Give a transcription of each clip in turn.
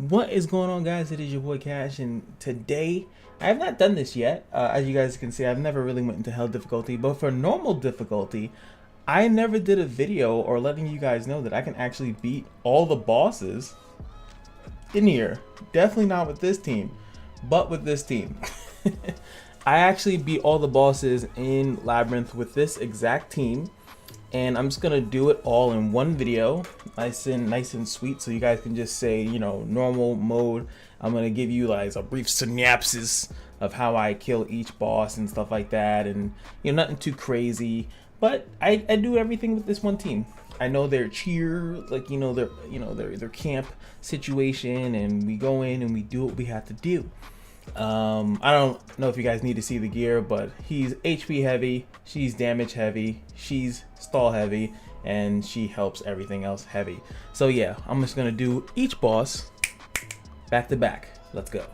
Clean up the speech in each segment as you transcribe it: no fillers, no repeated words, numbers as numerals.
What is going on, guys? It is your boy Cash, and today I have not done this yet. As you guys can see, I've never really went into hell difficulty, but for normal difficulty I never did a video or letting you guys know that I can actually beat all the bosses in here. Definitely not with this team, but with this team. I actually beat all the bosses in Labyrinth with this exact team, and I'm just gonna do it all in one video, nice and sweet, so you guys can just say, you know, normal mode. I'm gonna give you like a brief synopsis of how I kill each boss and stuff like that, and you know, nothing too crazy. But I do everything with this one team. I know their cheer, like their camp situation, and we go in and we do what we have to do. I don't know if you guys need to see the gear, but he's HP heavy, she's damage heavy, she's stall heavy, and she helps everything else heavy. So yeah, I'm just gonna do each boss back to back. Let's go.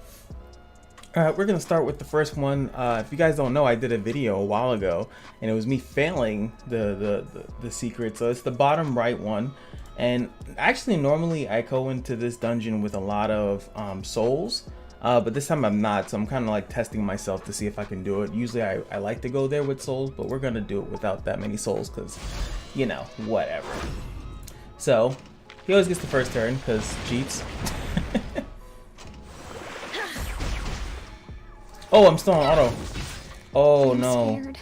Alright, we're gonna start with the first one. If you guys don't know, I did a video a while ago and it was me failing the secret. So it's the bottom right one, and actually normally I go into this dungeon with a lot of souls, but this time I'm not, so I'm kind of like testing myself to see if I can do it. Usually I like to go there with souls, but we're gonna do it without that many souls because, you know, whatever. So he always gets the first turn because cheats. Oh, I'm still on auto. Oh no. Scared.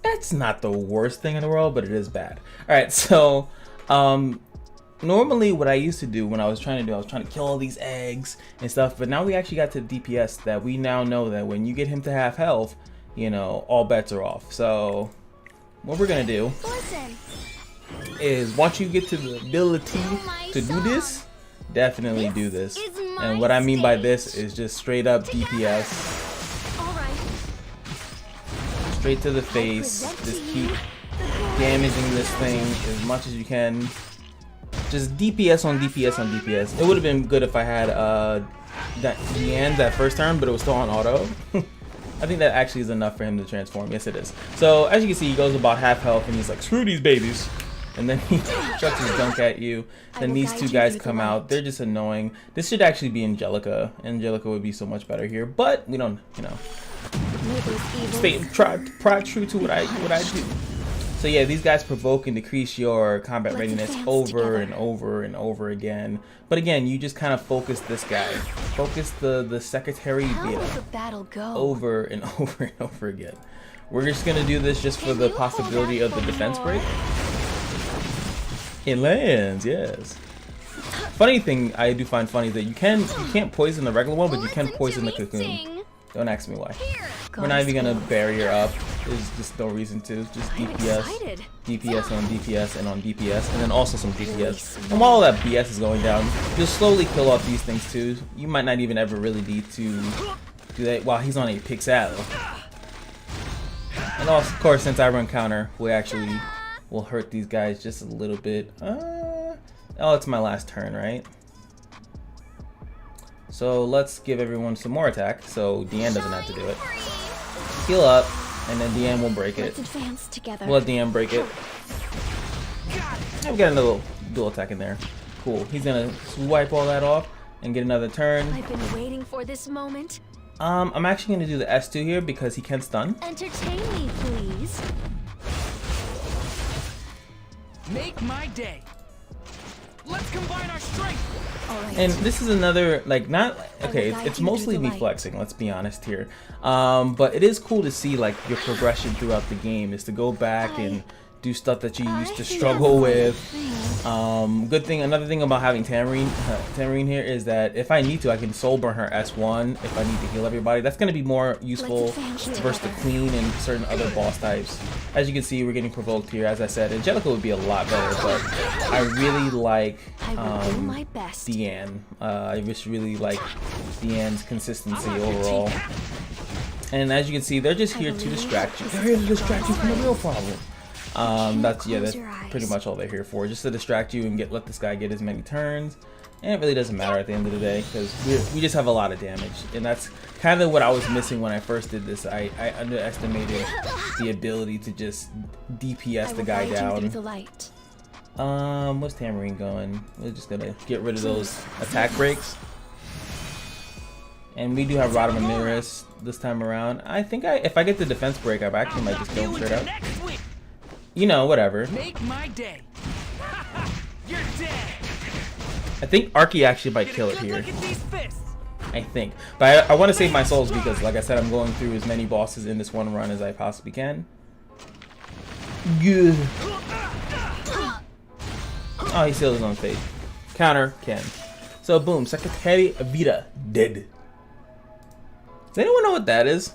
That's not the worst thing in the world, but it is bad. Alright, so normally what I used to do when I was trying to kill all these eggs and stuff, but now we actually got to the DPS that we now know that when you get him to half health, you know, all bets are off. So what we're gonna do is once you get to the ability to do this, definitely do this. And what I mean by this is just straight up DPS. Straight to the face. Just keep damaging this thing as much as you can. Just DPS on DPS on DPS. It would have been good if I had Deanne that first turn, but it was still on auto. I think that actually is enough for him to transform. Yes, it is. So as you can see, he goes about half health and he's like, screw these babies. And then he chucks his dunk at you. Then these two guys come out. They're just annoying. This should actually be Angelica. Angelica would be so much better here, but we don't, you know, try true to what I do. So yeah, these guys provoke and decrease your combat readiness over and over and over again. But again, you just kind of focus this guy. Focus the Secretary Vera over and over and over again. We're just gonna do this just for the possibility of the defense break. It lands, yes. Funny thing I do find funny is that you can't poison the regular one, but you can poison the cocoon. Don't ask me why. We're not even gonna barrier up. There's just no reason to. Just DPS, DPS on DPS and on DPS, and then also some DPS. And while all that BS is going down, you'll slowly kill off these things too. You might not even ever really need to do that while he's on a pick saddle. And also, of course, since I run counter, we actually will hurt these guys just a little bit. Oh, it's my last turn, right? So let's give everyone some more attack so Deanne doesn't have to do it. Heal up, and then Deanne will break it. We'll let Deanne break it. We got another dual attack in there. Cool. He's gonna wipe all that off and get another turn. I've been waiting for this moment. I'm actually gonna do the S2 here because he can stun. Entertain me, please. Make my day. Let's combine our strength. Right. And this is another, like, not okay, it's mostly me flexing, let's be honest here, but it is cool to see like your progression throughout the game, is to go back and do stuff that you used to struggle with. Good thing, another thing about having Tamarine here is that if I need to, I can soul burn her S1 if I need to heal everybody. That's going to be more useful versus the Queen and certain other boss types. As you can see, we're getting provoked here. As I said, Angelica would be a lot better, but I really like Deanne. I just really like Deanne's consistency overall. And as you can see, they're just here to distract you. They're here to distract you from the real problem. That's pretty much all they're here for, just to distract you and let this guy get as many turns. And it really doesn't matter at the end of the day because we just have a lot of damage, and that's kind of what I was missing when I first did this. I underestimated the ability to just DPS the guy down. What's Tamarine going? We're just gonna get rid of those attack breaks. And we do have Rada Ramirez this time around. I think if I get the defense break, I actually might just kill him straight up. You know, whatever. Make my day. You're dead. I think Arky actually might kill it here. I think. But I want to save my souls because, like I said, I'm going through as many bosses in this one run as I possibly can. Good. Oh, he sealed his own fate. Counter, Ken. So, boom. Secretary Vera, dead. Does anyone know what that is?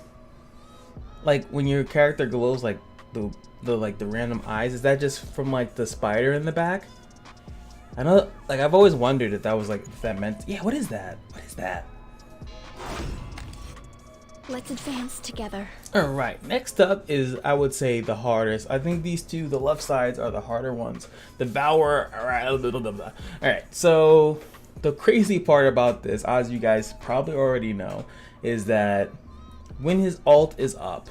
Like, when your character glows, like, the random eyes, is that just from, like, the spider in the back? I know, like, I've always wondered if that was, like, if that meant... Yeah, what is that? What is that? Let's advance together. Alright, next up is, I would say, the hardest. I think these two, the left sides, are the harder ones. Devourer, alright, so the crazy part about this, as you guys probably already know, is that when his ult is up,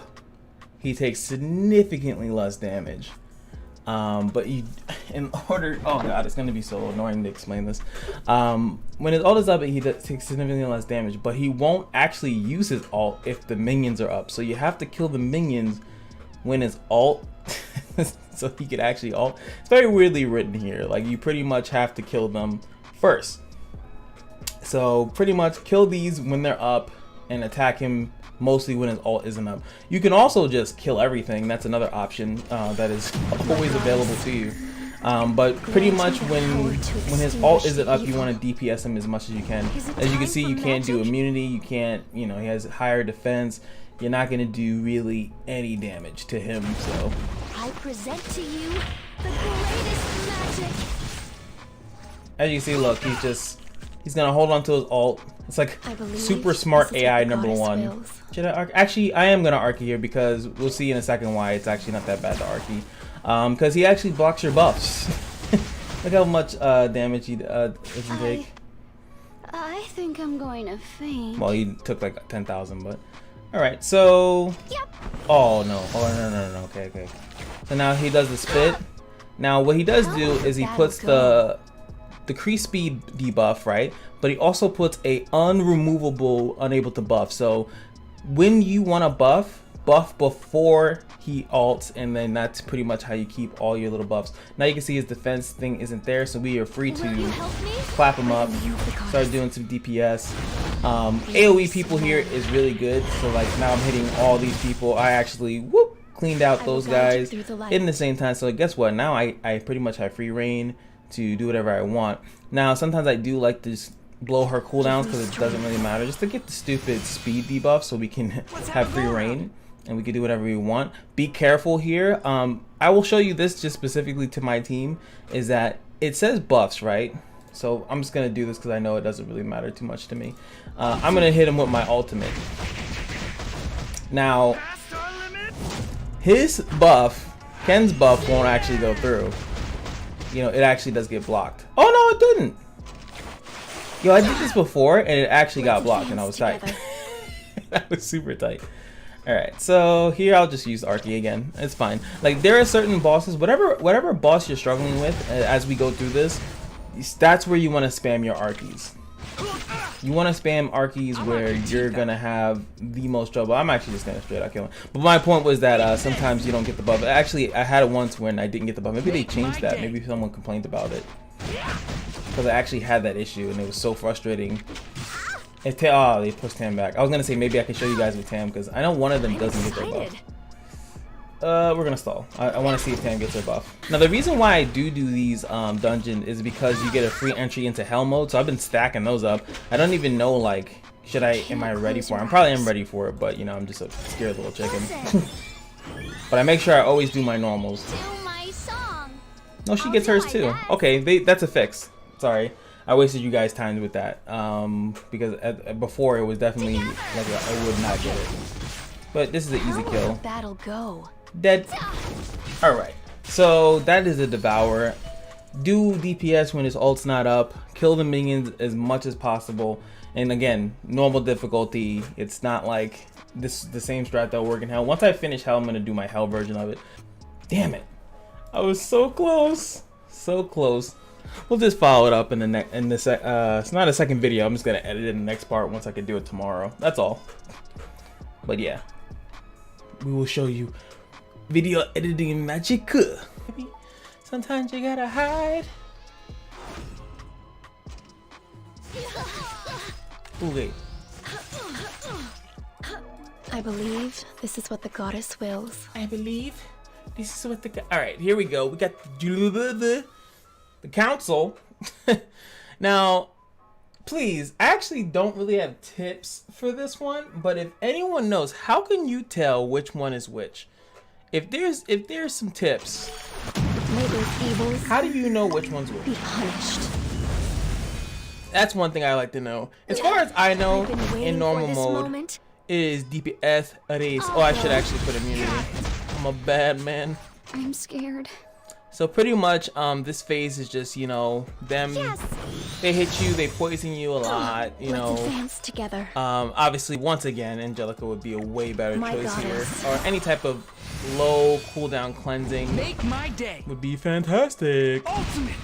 he takes significantly less damage. But in order, oh god, it's gonna be so annoying to explain this. When his ult is up, he takes significantly less damage, but he won't actually use his ult if the minions are up. So you have to kill the minions when his ult, so he could actually ult. It's very weirdly written here. Like, you pretty much have to kill them first. So pretty much kill these when they're up and attack him mostly when his ult isn't up. You can also just kill everything. That's another option that is always available to you. But pretty much when his ult isn't up, you want to DPS him as much as you can. As you can see, you can't do immunity. You can't, you know, he has higher defense. You're not going to do really any damage to him. So I present to you the greatest magic. as you can see, look, he's gonna hold on to his ult. It's like super smart AI #1. Should I arc? Actually, I am gonna Arky here because we'll see in a second why it's actually not that bad to Arky. Because he actually blocks your buffs. Look how much damage he doesn't take. I think I'm going to faint. Well, he took like 10,000, but all right. So, oh no, no. Okay. So now he does the spit. Now what he does do is he puts the decrease speed debuff, right? But he also puts a unremovable unable to buff. So when you want to buff before he ults, and then that's pretty much how you keep all your little buffs. Now you can see his defense thing isn't there, so we are free to clap him up, start doing some DPS. AoE people here is really good, so like now I'm hitting all these people. I actually cleaned out those guys in the same time, so guess what, now I pretty much have free reign to do whatever I want. Now sometimes I do like to just blow her cooldowns because it doesn't really matter, just to get the stupid speed debuff so we can have free reign and we can do whatever we want. Be careful here. I will show you this just specifically to my team, is that it says buffs, right? So I'm just gonna do this because I know it doesn't really matter too much to me. I'm gonna hit him with my ultimate. Now his buff, Ken's buff, won't actually go through. You know, it actually does get blocked. Oh no, it didn't. Yo, I did this before and it actually got blocked and I was tight. That was super tight. Alright, so here I'll just use Arky again. It's fine. Like, there are certain bosses, whatever boss you're struggling with as we go through this, that's where you want to spam your Arkys. You want to spam Arkys where you're gonna have the most trouble. I'm actually just gonna straight out kill him. But my point was that sometimes you don't get the buff. Actually, I had it once when I didn't get the buff. Maybe they changed that. Maybe someone complained about it. Because I actually had that issue and it was so frustrating. Oh, they pushed Tam back. I was gonna say maybe I can show you guys with Tam because I know one of them doesn't get their buff. We're gonna stall. I want to see if Tam gets her buff. Now the reason why I do these dungeons is because you get a free entry into hell mode. So I've been stacking those up. I don't even know, like, am I ready for it? I probably am ready for it, but you know, I'm just a scared little chicken. But I make sure I always do my normals. No, she gets hers too. Okay, that's a fix. Sorry, I wasted you guys' time with that. Because before it was definitely like I would not get it. But this is an easy kill. Battle go. Dead. All right, so that is a Devourer. Do DPS when his ult's not up. Kill the minions as much as possible. And again, normal difficulty. It's not like this the same strat that'll work in hell. Once I finish hell, I'm gonna do my hell version of it. Damn it. I was so close. So close. We'll just follow it up in the next. It's not a second video. I'm just gonna edit it in the next part once I can do it tomorrow. That's all. But yeah, we will show you video editing magic. Sometimes you gotta hide. Ooh, wait. I believe this is what the goddess wills. I believe this is what the. All right, here we go. We got the council. Now, please, I actually don't really have tips for this one, but if anyone knows, how can you tell which one is which? If there's some tips, May those evils how do you know which one's which? be punished. That's one thing I like to know. As far as I know, I've been waiting in normal for this mode, moment. it is DPS race. Oh, I should actually put immunity. I'm a bad man. I'm scared. So pretty much, this phase is just, you know, them. Yes. They hit you, they poison you a lot, you Let's know. advance together. Obviously, once again, Angelica would be a way better My choice here. goddess. Or any type of low cooldown cleansing Make my day. would be fantastic. Ultimate.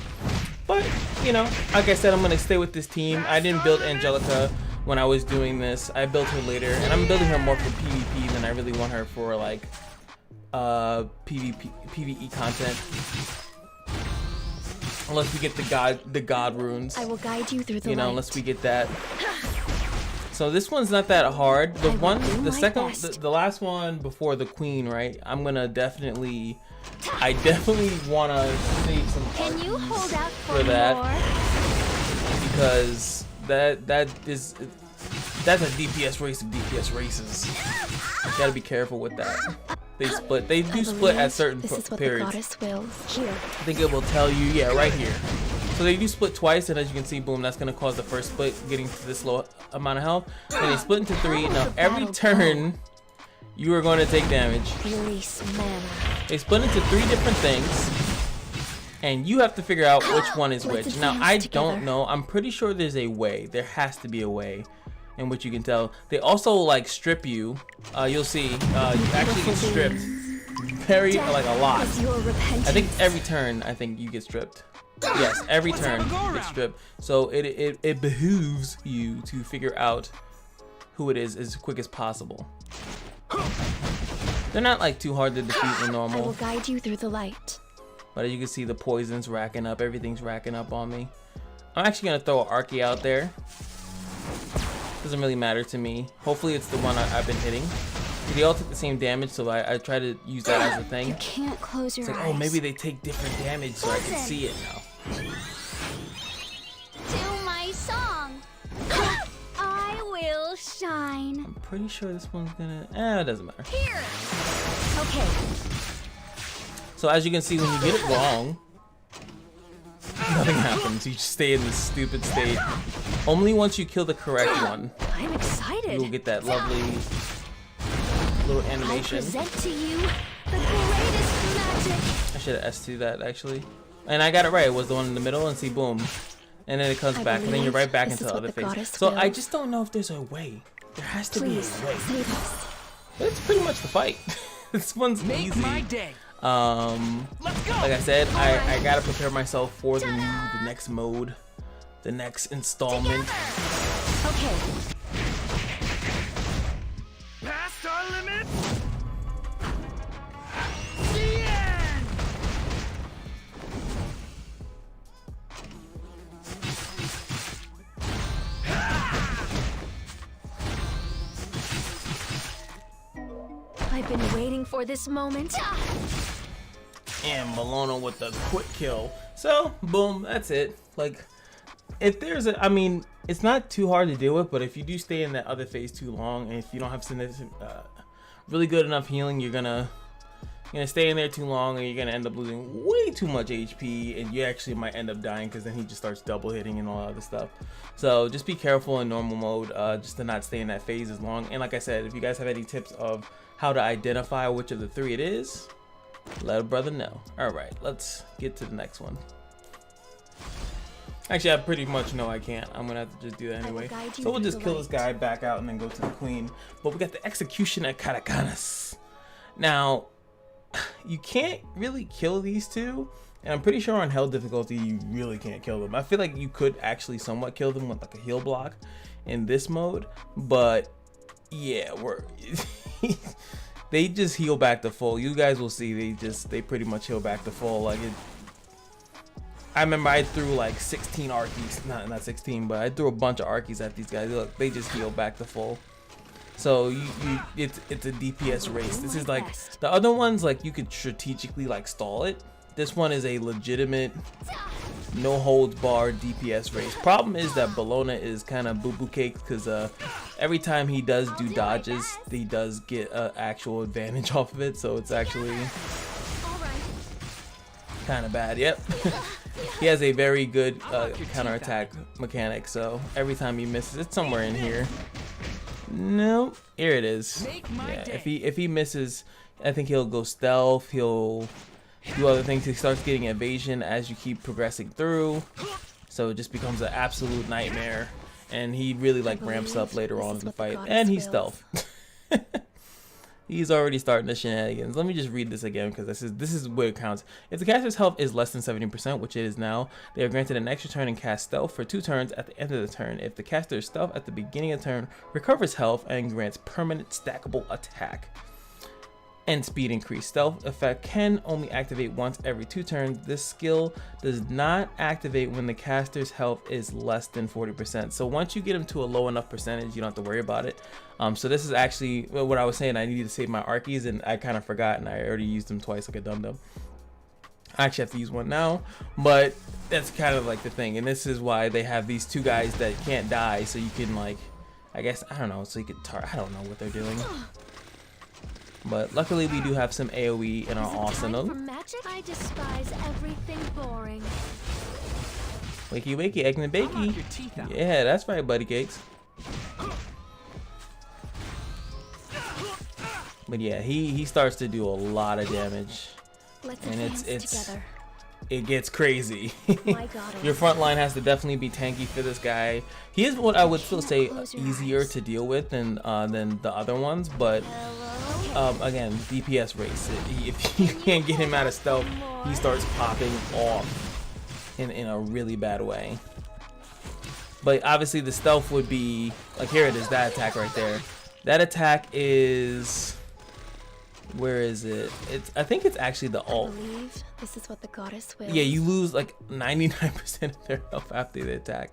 But, you know, like I said, I'm going to stay with this team. I didn't build Angelica when I was doing this. I built her later, and I'm building her more for PvP than I really want her for, like, PvE content. Unless we get the god runes. I will guide you through the You know, light. unless we get that. So this one's not that hard. The I will one, do the my second, best. the last one before the queen, right? I'm gonna definitely, I definitely wanna save some Can you RPs hold out for for that more? because that's a DPS race of DPS races. You gotta be careful with that. They split. They do I split at believe certain this is what periods. the goddess wills. Here. I think it will tell you, yeah, right here. So they do split twice, and as you can see, boom, that's gonna cause the first split getting to this low amount of health. And they split into 3. Now every turn, you are going to take damage. Release mana. They split into 3 different things, and you have to figure out which one is Let's which. Now advance I together. don't know. I'm pretty sure there's a way. There has to be a way in which you can tell. They also like strip you. You'll see. You actually get stripped. Very like a lot. Is your repentance. I think every turn, I think you get stripped. Yes, every Let's turn have a go you get around. stripped. So it behooves you to figure out who it is as quick as possible. They're not like too hard to defeat in I will normal, guide you through the light. but as you can see, the poison's racking up. Everything's racking up on me. I'm actually gonna throw an Archie out there. Doesn't really matter to me. Hopefully it's the one I've been hitting. They all take the same damage, so I try to use that as a You thing. can't close your It's like, eyes. oh, maybe they take different damage, so I can Listen. see it now. To my song. I will shine. I'm pretty sure this one's gonna. It doesn't matter. Here. Okay. So as you can see, when you get it wrong, nothing happens. You just stay in this stupid state. Only once you kill the correct one, I'm you will excited. get that lovely little I animation. present to you the greatest magic. I should have S2 that actually. And I got it right. It was the one in the middle, and see, boom. And then it comes I back, and then you're right back believe into this the is other what the phase. goddess So I wills. just don't know if there's a way. There has to Please be a way. save us. But it's pretty much the fight. This one's Make easy. my day. Like Let's go. I said, I gotta prepare myself for the next mode, the next installment. Okay. Past our limits. The end. I've been waiting for this moment. And Malona with the quick kill. So, boom, that's it. Like, if there's a, I mean, it's not too hard to deal with, but if you do stay in that other phase too long, and if you don't have significant, really good enough healing, you're gonna stay in there too long, and you're gonna end up losing way too much HP, and you actually might end up dying because then he just starts double hitting and all that other stuff. So just be careful in normal mode, just to not stay in that phase as long. And like I said, if you guys have any tips of how to identify which of the 3 it is, let a brother know. All right, let's get to the next one. Actually, I pretty much know I can't. I'm gonna have to just do that will anyway. guide you So we'll through just the kill this light. guy, back out, and then go to the queen. But we got the execution at Karkanis. Now, you can't really kill these two And I'm pretty sure on hell difficulty you really can't kill them. I feel like you could actually somewhat kill them with like a heal block in this mode, but yeah, they just heal back to full. You guys will see they pretty much heal back to full. Like I remember I threw like 16 Arkies, not 16, but I threw a bunch of Arkies at these guys. Look, they just heal back to full. So it's a DPS race. This is like the other ones, like you could strategically like stall it. This one is a legitimate, no holds barred DPS race. Problem is that Bologna is kind of boo-boo caked because every time he does do dodges, he does get actual advantage off of it. So it's actually kind of bad. Yep. He has a very good counterattack mechanic. So every time he misses, it's somewhere in here. No, here it is. Yeah, if he misses, I think he'll go stealth. He'll do other things. He starts getting evasion as you keep progressing through, so it just becomes an absolute nightmare. And he really like ramps up later on in the fight, and he's stealth. He's already starting the shenanigans. Let me just read this again because this is where it counts. If the caster's health is less than 70%, which it is now, they are granted an extra turn and cast stealth for 2 turns at the end of the turn. If the caster's stealth at the beginning of the turn recovers health and grants permanent stackable attack and speed increase. Stealth effect can only activate once every 2 turns. This skill does not activate when the caster's health is less than 40%. So once you get him to a low enough percentage, you don't have to worry about it. So this is actually what I was saying. I needed to save my Arkies, and I kind of forgot, and I already used them twice like a dum-dum. I actually have to use one now, but that's kind of like the thing. And this is why they have these 2 guys that can't die, so you can like, I guess, I don't know, so you could I don't know what they're doing. But luckily we do have some AoE in our arsenal. I despise everything boring. Wakey wakey, egg and bakey. Yeah, that's right, buddy cakes. But yeah, he starts to do a lot of damage. And it gets crazy. Your front line has to definitely be tanky for this guy. He is what I would still say easier to deal with than the other ones, but again, DPS race. If you can't get him out of stealth, he starts popping off in a really bad way. But obviously the stealth would be like, here it is, that attack right there. That attack is, where is it? I think it's actually the ult. This is what the goddess wills. Yeah, you lose like 99% of their health after the attack.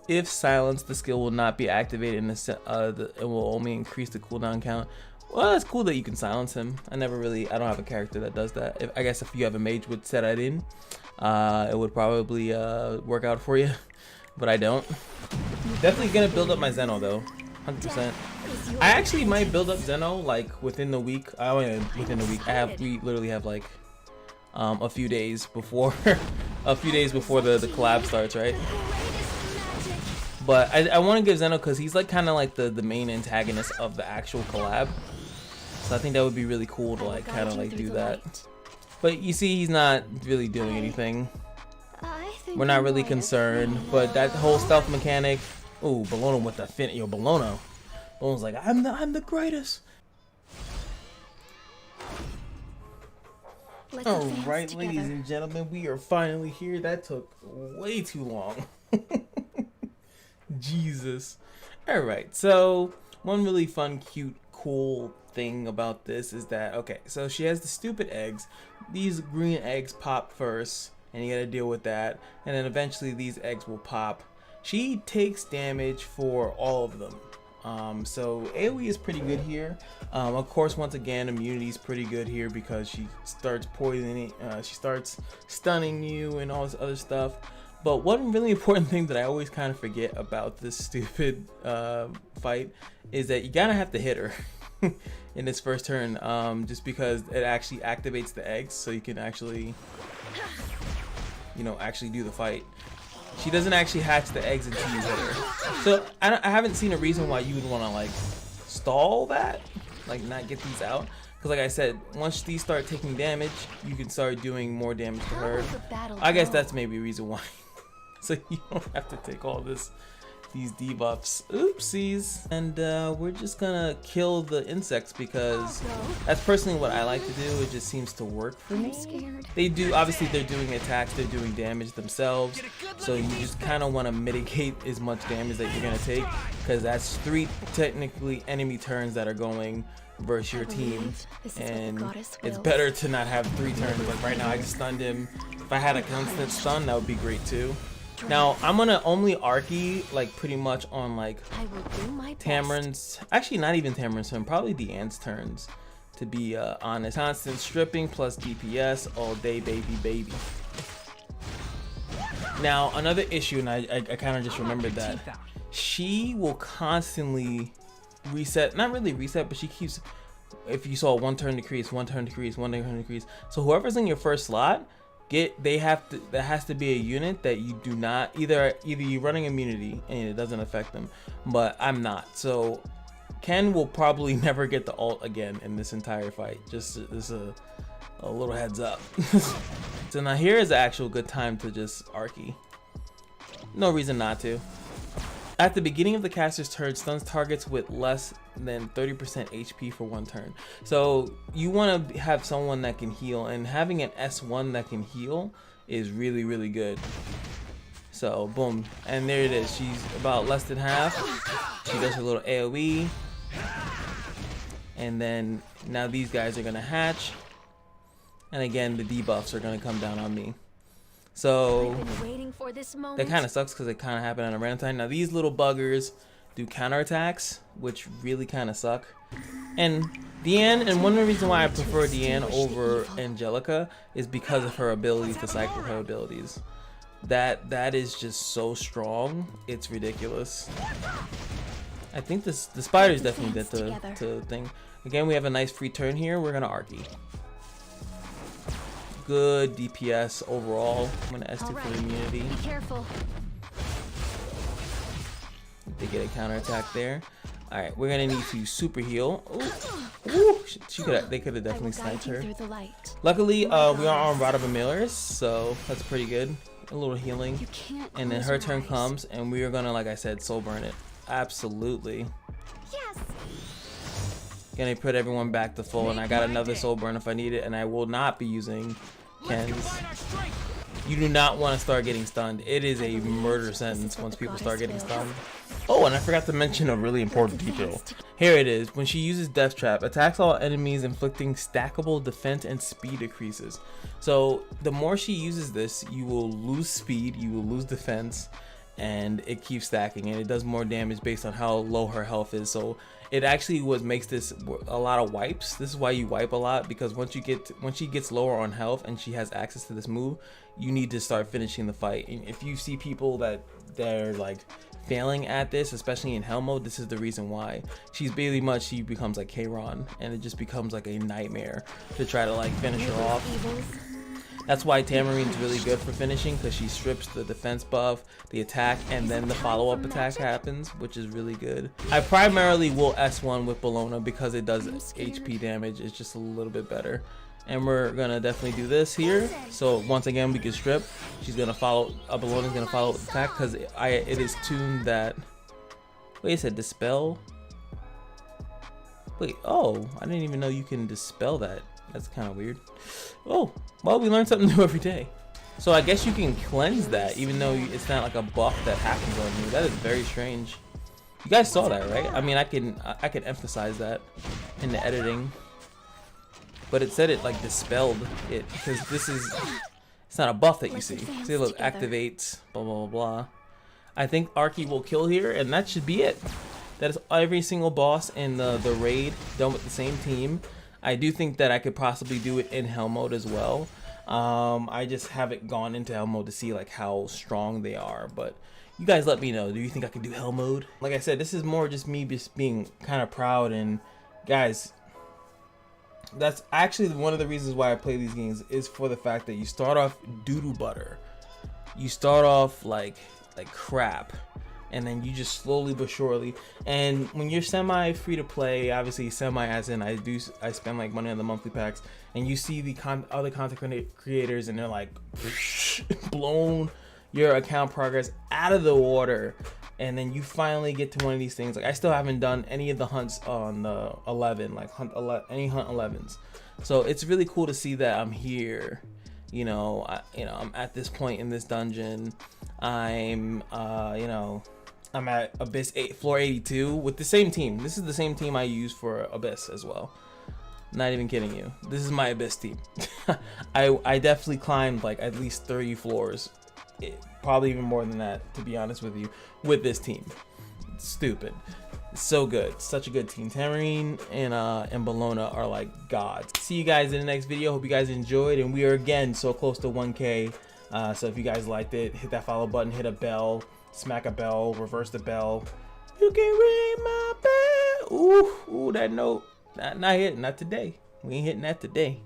If silenced, the skill will not be activated in it will only increase the cooldown count. Well, it's cool that you can silence him. I don't have a character that does that. I guess if you have a mage with set that in, it would probably work out for you, but I don't. Definitely gonna build up my Zeno though, 100%. I actually might build up Zeno like within the week. We literally have like a few days before the collab starts, right? But I want to give Zeno because he's like kind of like the main antagonist of the actual collab. So I think that would be really cool to like kind of like do that. But you see, he's not really doing anything. We're not really concerned. But that whole stealth mechanic. Ooh, Bologna with the fin. Yo, Bologna's like, I'm the greatest. All right, ladies and gentlemen, we are finally here. That took way too long. Jesus. All right, so one really fun, cute, cool thing about this is that, okay, so she has the stupid eggs. These green eggs pop first, and you gotta deal with that, and then eventually these eggs will pop. She takes damage for all of them. So AoE is pretty good here. Of course, once again, immunity is pretty good here because she starts poisoning, she starts stunning you and all this other stuff. But one really important thing that I always kind of forget about this stupid fight is that you gotta have to hit her in this first turn, just because it actually activates the eggs, so you can actually, actually do the fight. She doesn't actually hatch the eggs until you hit her. So I haven't seen a reason why you would want to like stall that, like not get these out. Because like I said, once these start taking damage, you can start doing more damage to her. I guess that's maybe a reason why. So you don't have to take all this these debuffs. Oopsies. And we're just gonna kill the insects because that's personally what I like to do. It just seems to work for me. They do, obviously they're doing attacks, they're doing damage themselves, so you just kind of want to mitigate as much damage that you're gonna take, because that's 3 technically enemy turns that are going versus your team, and it's better to not have 3 turns. Like right now I just stunned him. If I had a constant stun, that would be great too. Now I'm gonna only Arky like pretty much on like Tamarin's, actually not even Tamarin's turn, probably Deanne's turns, to be honest. Constant stripping plus DPS all day, baby. Now another issue, and I kind of just remembered that she will constantly reset, not really reset, but she keeps, if you saw 1 turn decrease, 1 turn decrease, 1 turn decrease. So whoever's in your first slot, there has to be a unit that you do not, either you're running immunity and it doesn't affect them, but I'm not. So Ken will probably never get the ult again in this entire fight. Just a little heads up. So now here is the actual good time to just Arky. No reason not to. At the beginning of the caster's turn, stuns targets with less than 30% HP for 1 turn. So you want to have someone that can heal, and having an S1 that can heal is really good. So boom, and there it is. She's about less than half. She does her little AoE, and then now these guys are gonna hatch, and again the debuffs are gonna come down on me. So that kind of sucks because it kind of happened at a random time. Now these little buggers do counterattacks, which really kind of suck. And Deanne, and one of the reasons why I prefer Deanne over Angelica is because of her ability to cycle her abilities. That is just so strong, it's ridiculous. I think the spiders definitely did the thing. Again, we have a nice free turn here. We're gonna Arky. Good DPS overall. I'm gonna S2 for immunity. Be careful. They get a counterattack there. All right, we're gonna need to super heal. Ooh, they could have definitely sniped her. Luckily, we are on Rod of Emirs, so that's pretty good. A little healing, and then her turn comes, and we are gonna, like I said, soul burn it. Absolutely. Yes. Gonna put everyone back to full, and I got another soul burn if I need it, and I will not be using Ken's. You do not want to start getting stunned. It is a murder sentence once people start getting stunned. Oh, and I forgot to mention a really important detail. Here it is. When she uses Death Trap, attacks all enemies, inflicting stackable defense and speed decreases. So the more she uses this, you will lose speed, you will lose defense, and it keeps stacking, and it does more damage based on how low her health is. So it actually makes this a lot of wipes. This is why you wipe a lot, because once she gets lower on health and she has access to this move, you need to start finishing the fight. And if you see people that they're like failing at this, especially in hell mode, this is the reason why. She becomes like Kayron, and it just becomes like a nightmare to try to like finish her off. That's why Tamarine's really good for finishing, because she strips the defense buff, the attack, and then the follow-up attack happens, which is really good. I primarily will S1 with Bologna because it does HP damage. It's just a little bit better. And we're gonna definitely do this here. So once again, we can strip. She's gonna follow. Bologna's gonna follow with attack because it is tuned that. Wait, it said dispel. Wait, oh, I didn't even know you can dispel that. That's kind of weird. Oh, well, we learn something new every day. So I guess you can cleanse that, even though it's not like a buff that happens on you. That is very strange. You guys saw that, right? I mean, I can emphasize that in the editing, but it said it like dispelled it, because it's not a buff that you see. See, look, activates, blah blah blah. I think Arky will kill here, and that should be it. That is every single boss in the raid done with the same team. I do think that I could possibly do it in hell mode as well. I just haven't gone into hell mode to see like how strong they are, but you guys let me know. Do you think I can do hell mode? Like I said, this is more just me just being kind of proud, and guys, that's actually one of the reasons why I play these games, is for the fact that you start off doo-doo butter. You start off like crap, and then you just slowly but surely, and when you're semi free to play, obviously semi as in I spend like money on the monthly packs, and you see the other content creators, and they're like blown your account progress out of the water and then you finally get to one of these things. Like I still haven't done any of the hunts on the 11, like any hunt 11s. So it's really cool to see that I'm here. You know, I'm at this point in this dungeon. I'm I'm at Abyss 8, floor 82 with the same team. This is the same team I use for Abyss as well. Not even kidding you. This is my Abyss team. I definitely climbed like at least 30 floors. Probably even more than that, to be honest with you, with this team. It's stupid. It's so good. Such a good team. Tamarine and Bologna are like gods. See you guys in the next video. Hope you guys enjoyed. And we are again so close to 1K. So if you guys liked it, hit that follow button, hit a bell, smack a bell, reverse the bell. You can ring my bell. Ooh, that note. Not hitting. Not today. We ain't hitting that today.